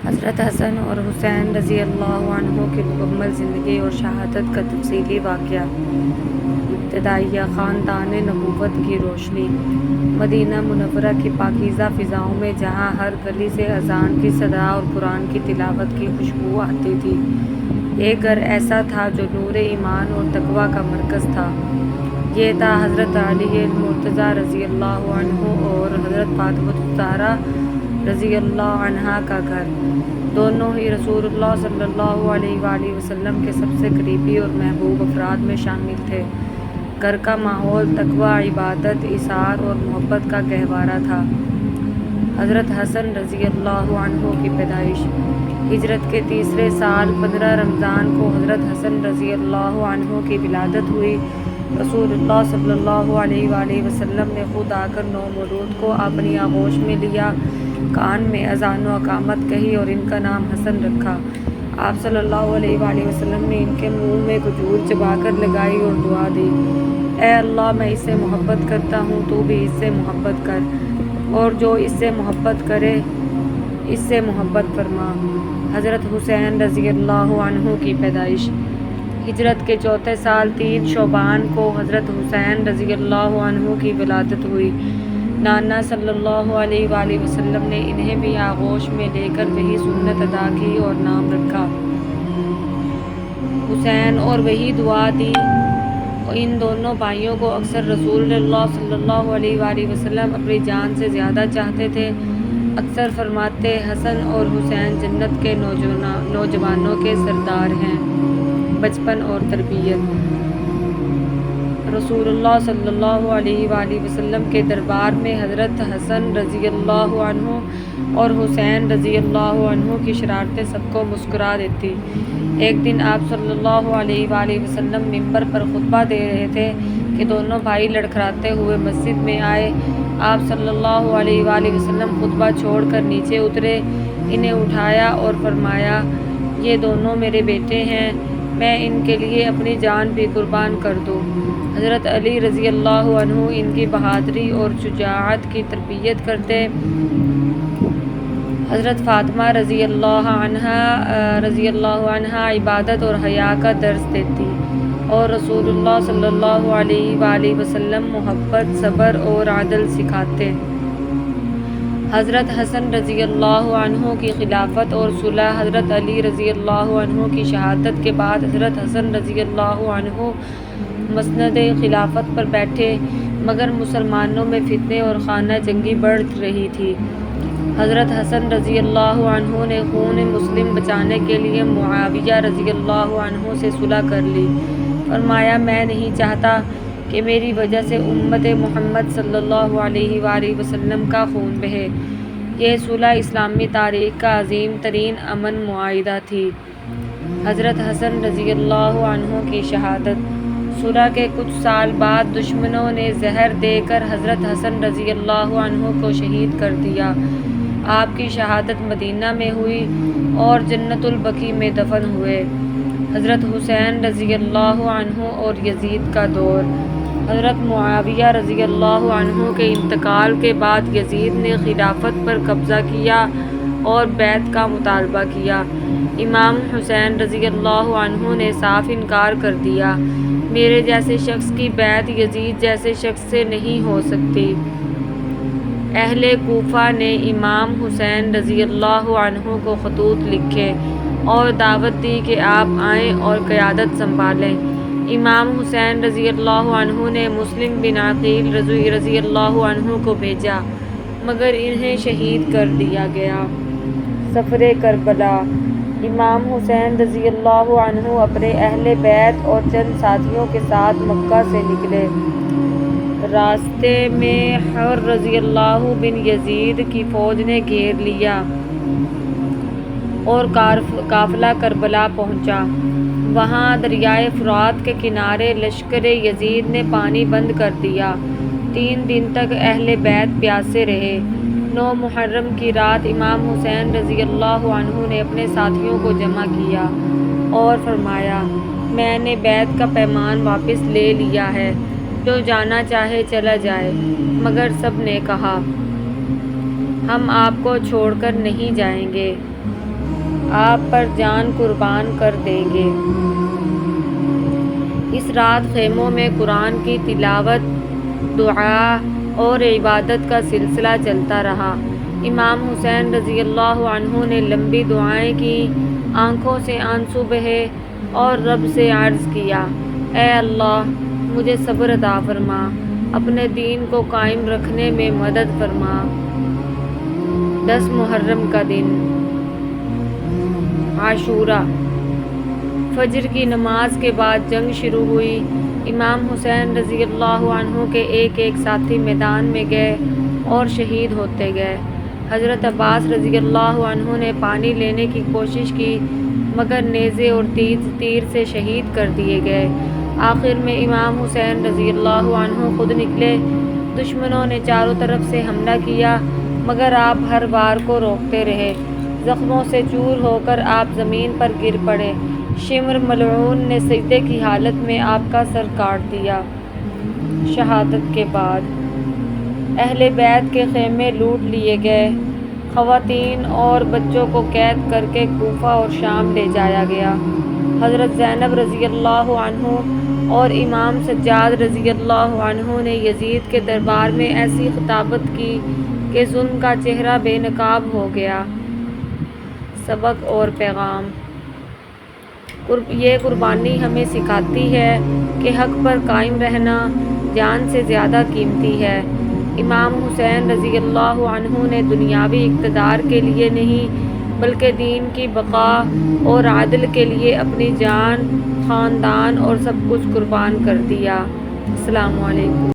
حضرت حسن اور حسین رضی اللہ عنہ کی مکمل زندگی اور شہادت کا تفصیلی واقعہ۔ ابتدائیہ خاندان نبوت کی روشنی۔ مدینہ منورہ کی پاکیزہ فضاؤں میں جہاں ہر گلی سے اذان کی صدا اور قرآن کی تلاوت کی خوشبو آتی تھی، ایک گھر ایسا تھا جو نور ایمان اور تقویٰ کا مرکز تھا۔ یہ تھا حضرت علی المرتضیٰ رضی اللہ عنہ اور حضرت فاطمہ الزہرا رضی اللہ عنہا کا گھر۔ دونوں ہی رسول اللہ صلی اللہ علیہ وآلہ وسلم کے سب سے قریبی اور محبوب افراد میں شامل تھے۔ گھر کا ماحول تقویٰ، عبادت، اثار اور محبت کا گہوارہ تھا۔ حضرت حسن رضی اللہ عنہ کی پیدائش۔ ہجرت کے تیسرے سال 15 رمضان کو حضرت حسن رضی اللہ عنہ کی ولادت ہوئی۔ رسول اللہ صلی اللہ علیہ وآلہ وسلم نے خود آ کر نو مولود کو اپنی آغوش میں لیا، کان میں اذان و اقامت کہی اور ان کا نام حسن رکھا۔ آپ صلی اللہ علیہ وآلہ وسلم نے ان کے منہ میں کھجور چبا کر لگائی اور دعا دی، اے اللہ میں اس سے محبت کرتا ہوں، تو بھی اس سے محبت کر، اور جو اس سے محبت کرے اس سے محبت فرما۔ حضرت حسین رضی اللہ عنہ کی پیدائش۔ ہجرت کے چوتھے سال 3 شعبان کو حضرت حسین رضی اللہ عنہ کی ولادت ہوئی۔ نانا صلی اللہ علیہ وآلہ وسلم نے انہیں بھی آغوش میں لے کر وہی سنت ادا کی اور نام رکھا حسین اور وہی دعا دی۔ ان دونوں بھائیوں کو اکثر رسول اللہ صلی اللہ علیہ وآلہ وسلم اپنی جان سے زیادہ چاہتے تھے۔ اکثر فرماتے، حسن اور حسین جنت کے نوجوانوں کے سردار ہیں۔ بچپن اور تربیت۔ رسول اللہ صلی اللہ علیہ وآلہ وسلم کے دربار میں حضرت حسن رضی اللہ عنہ اور حسین رضی اللہ عنہ کی شرارتیں سب کو مسکرا دیتی۔ ایک دن آپ صلی اللہ علیہ وآلہ وسلم ممبر پر خطبہ دے رہے تھے کہ دونوں بھائی لڑکھڑاتے ہوئے مسجد میں آئے۔ آپ صلی اللہ علیہ وآلہ وسلم خطبہ چھوڑ کر نیچے اترے، انہیں اٹھایا اور فرمایا، یہ دونوں میرے بیٹے ہیں، میں ان کے لیے اپنی جان بھی قربان کر دوں۔ حضرت علی رضی اللہ عنہ ان کی بہادری اور شجاعت کی تربیت کرتے، حضرت فاطمہ رضی اللہ عنہا عبادت اور حیا کا درس دیتی، اور رسول اللہ صلی اللہ علیہ وآلہ وسلم محبت، صبر اور عدل سکھاتے۔ حضرت حسن رضی اللہ عنہ کی خلافت اور صلح۔ حضرت علی رضی اللہ عنہ کی شہادت کے بعد حضرت حسن رضی اللہ عنہ مسند خلافت پر بیٹھے، مگر مسلمانوں میں فتنے اور خانہ جنگی بڑھ رہی تھی۔ حضرت حسن رضی اللہ عنہ نے خون مسلم بچانے کے لیے معاویہ رضی اللہ عنہ سے صلح کر لی۔ فرمایا، میں نہیں چاہتا کہ میری وجہ سے امت محمد صلی اللہ علیہ وآلہ وسلم کا خون بہے۔ یہ صلح اسلامی تاریخ کا عظیم ترین امن معاہدہ تھی۔ حضرت حسن رضی اللہ عنہ کی شہادت۔ صلح کے کچھ سال بعد دشمنوں نے زہر دے کر حضرت حسن رضی اللہ عنہ کو شہید کر دیا۔ آپ کی شہادت مدینہ میں ہوئی اور جنت البقیع میں دفن ہوئے۔ حضرت حسین رضی اللہ عنہ اور یزید کا دور۔ حضرت معاویہ رضی اللہ عنہ کے انتقال کے بعد یزید نے خلافت پر قبضہ کیا اور بیعت کا مطالبہ کیا۔ امام حسین رضی اللہ عنہ نے صاف انکار کر دیا، میرے جیسے شخص کی بیعت یزید جیسے شخص سے نہیں ہو سکتی۔ اہل کوفہ نے امام حسین رضی اللہ عنہ کو خطوط لکھے اور دعوت دی کہ آپ آئیں اور قیادت سنبھالیں۔ امام حسین رضی اللہ عنہ نے مسلم بن عقیل رضی اللہ عنہ کو بھیجا، مگر انہیں شہید کر دیا گیا۔ سفر کربلا۔ امام حسین رضی اللہ عنہ اپنے اہل بیت اور چند ساتھیوں کے ساتھ مکہ سے نکلے۔ راستے میں حر رضی اللہ بن یزید کی فوج نے گھیر لیا اور قافلہ کربلا پہنچا۔ وہاں دریائے فرات کے کنارے لشکر یزید نے پانی بند کر دیا۔ 3 دن تک اہل بیت پیاسے رہے۔ 9 محرم کی رات امام حسین رضی اللہ عنہ نے اپنے ساتھیوں کو جمع کیا اور فرمایا، میں نے بیعت کا پیمان واپس لے لیا ہے، جو جانا چاہے چلا جائے، مگر سب نے کہا، ہم آپ کو چھوڑ کر نہیں جائیں گے، آپ پر جان قربان کر دیں گے۔ اس رات خیموں میں قرآن کی تلاوت، دعا اور عبادت کا سلسلہ چلتا رہا۔ امام حسین رضی اللہ عنہ نے لمبی دعائیں کیں، آنکھوں سے آنسو بہے اور رب سے عرض کیا، اے اللہ مجھے صبر عطا فرما، اپنے دین کو قائم رکھنے میں مدد فرما۔ 10 محرم کا دن، عاشوراء۔ فجر کی نماز کے بعد جنگ شروع ہوئی۔ امام حسین رضی اللہ عنہ کے ایک ایک ساتھی میدان میں گئے اور شہید ہوتے گئے۔ حضرت عباس رضی اللہ عنہ نے پانی لینے کی کوشش کی مگر نیزے اور تیر سے شہید کر دیے گئے۔ آخر میں امام حسین رضی اللہ عنہ خود نکلے۔ دشمنوں نے چاروں طرف سے حملہ کیا مگر آپ ہر وار کو روکتے رہے۔ زخموں سے چور ہو کر آپ زمین پر گر پڑے۔ شمر ملعون نے سجدے کی حالت میں آپ کا سر کاٹ دیا۔ شہادت کے بعد اہل بیت کے خیمے لوٹ لیے گئے، خواتین اور بچوں کو قید کر کے کوفہ اور شام لے جایا گیا۔ حضرت زینب رضی اللہ عنہ اور امام سجاد رضی اللہ عنہ نے یزید کے دربار میں ایسی خطابت کی کہ ظلم کا چہرہ بے نقاب ہو گیا۔ سبق اور پیغام: یہ قربانی ہمیں سکھاتی ہے کہ حق پر قائم رہنا جان سے زیادہ قیمتی ہے۔ امام حسین رضی اللہ عنہ نے دنیاوی اقتدار کے لیے نہیں بلکہ دین کی بقا اور عدل کے لیے اپنی جان، خاندان اور سب کچھ قربان کر دیا۔ السلام علیکم۔